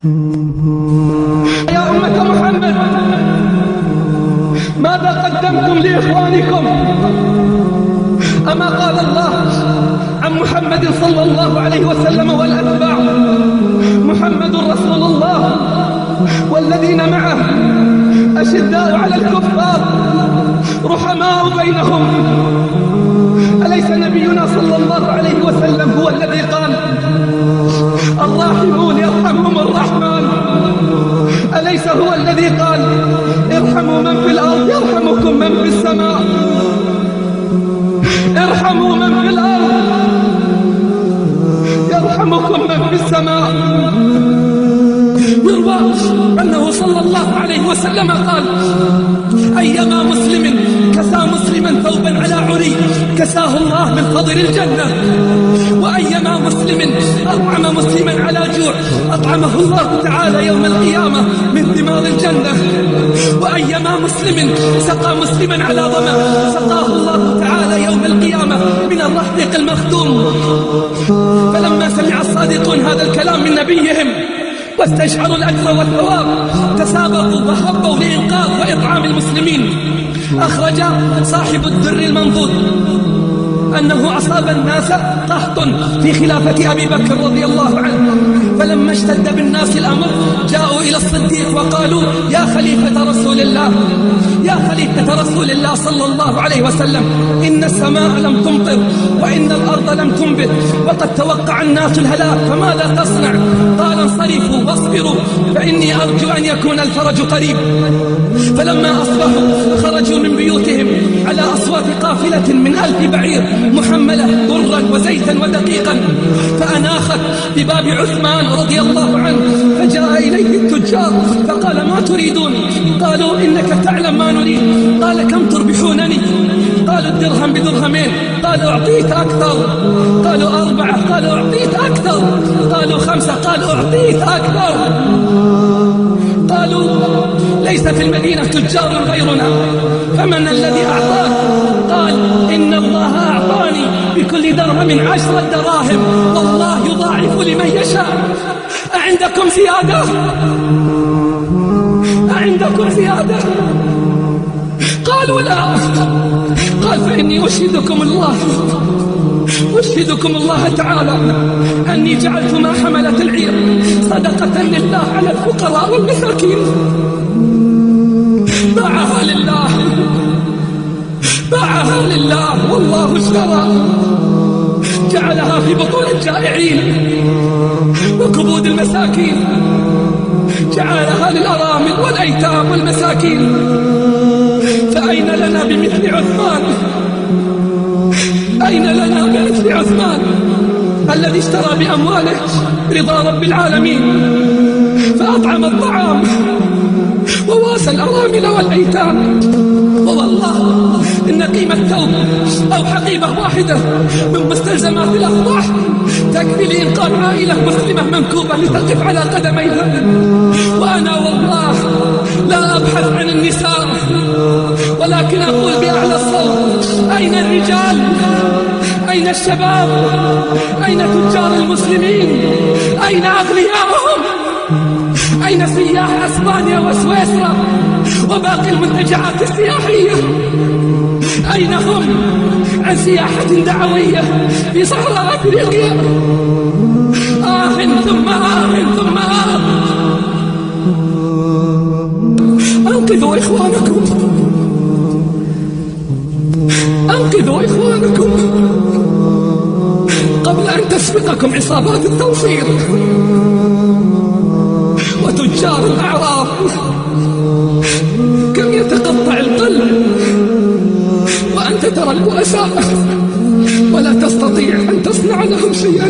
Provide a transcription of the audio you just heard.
يا أمة محمد، ماذا قدمتم لإخوانكم؟ أما قال الله عن محمد صلى الله عليه وسلم والأتباع: محمد رسول الله والذين معه أشداء على الكفار رحماء بينهم. أليس نبينا صلى الله عليه وسلم هو الذي قال: الراحمون يرحمهم الرحمن؟ أليس هو الذي قال: ارحموا من في الأرض يرحمكم من في السماء؟ ارحموا من في الأرض يرحمكم من في السماء. يروى أنه صلى الله عليه وسلم قال: أيما مسلم كسى مسلما ثوبا على عري كساه الله من فضل الجنة، وأيما مسلم أطعم مسلما على جوع أطعمه الله تعالى يوم القيامة من ثمار الجنة، وأيما مسلم سقى مسلما على ظمأ سقاه الله تعالى يوم القيامة من الرحيق المختوم. فلما سمع الصادقون هذا الكلام من نبيهم واستشعروا الأجر والثواب تسابقوا وحبوا لإنقاذ وإطعام المسلمين. أخرج صاحب الدر المنضود أنه أصاب الناس قحط في خلافة أبي بكر رضي الله عنه، فلما اشتد بالناس الأمر جاءوا إلى الصديق وقالوا: يا خليفة رسول الله، يا خليفة رسول الله صلى الله عليه وسلم، إن السماء لم تمطر وإن الأرض لم تنبت وقد توقع الناس الهلاك، فماذا تصنع؟ قال: انصرفوا واصبروا فإني أرجو أن يكون الفرج قريب. فلما أصبحوا خرجوا من بيوتهم على أصوات قافلة من 1000 بعير محملة برا وزيتا ودقيقا، فأناخت بباب عثمان رضي الله عنه، فجاء إليه التجار فقال: ما تريدون؟ قالوا: إنك تعلم ما نريد. قال: كم تربحونني؟ قالوا: الدرهم بدرهمين. قالوا: أعطيت أكثر. قالوا: 4. قالوا: أعطيت أكثر. قالوا: 5. قالوا: أعطيت أكثر. قالوا: ليس في المدينة تجار غيرنا، فمن الذي أعطاك؟ قال: إن الله أعطاني بكل درهم 10 دراهم، والله يضاعف لمن يشاء. أعندكم زيادة؟ أعندكم زيادة؟ قالوا: لا. قال: فإني أشهدكم الله تعالى أني جعلت ما حملت العير صدقة لله على الفقراء والمساكين. باعها لله، باعها لله، والله اشترى. جعلها في بطون الجائعين وكبود المساكين، جعلها للأرامل والأيتام والمساكين. فأين لنا بمثل عثمان؟ أين لنا بمثل عثمان الذي اشترى بأمواله رضا رب العالمين، فأطعم الطعام وواسى الأرامل والأيتام. ووالله إن قيمة ثوب أو حقيبة واحدة من مستلزمات الأفراح تكفي لإنقاذ عائلة مسلمة منكوبة لتقف على قدميها. وأنا والله لا أبحث عن النساء، ولكن أقول بأعلى الصوت: أين الرجال؟ أين الشباب؟ أين تجار المسلمين؟ أين أغنياءهم؟ أين سياح أسبانيا وسويسرا وباقي المنتجعات السياحية؟ أين هم عن سياحة دعوية في صحراء أفريقيا؟ ثم ثم أنقذوا إخوانكم، أنقذوا إخوانكم قبل أن تسبقكم عصابات التوصيل وتجار الأعراض. كم يتقطع القلب وأنت ترى البؤساء ولا تستطيع أن تصنع لهم شيئا.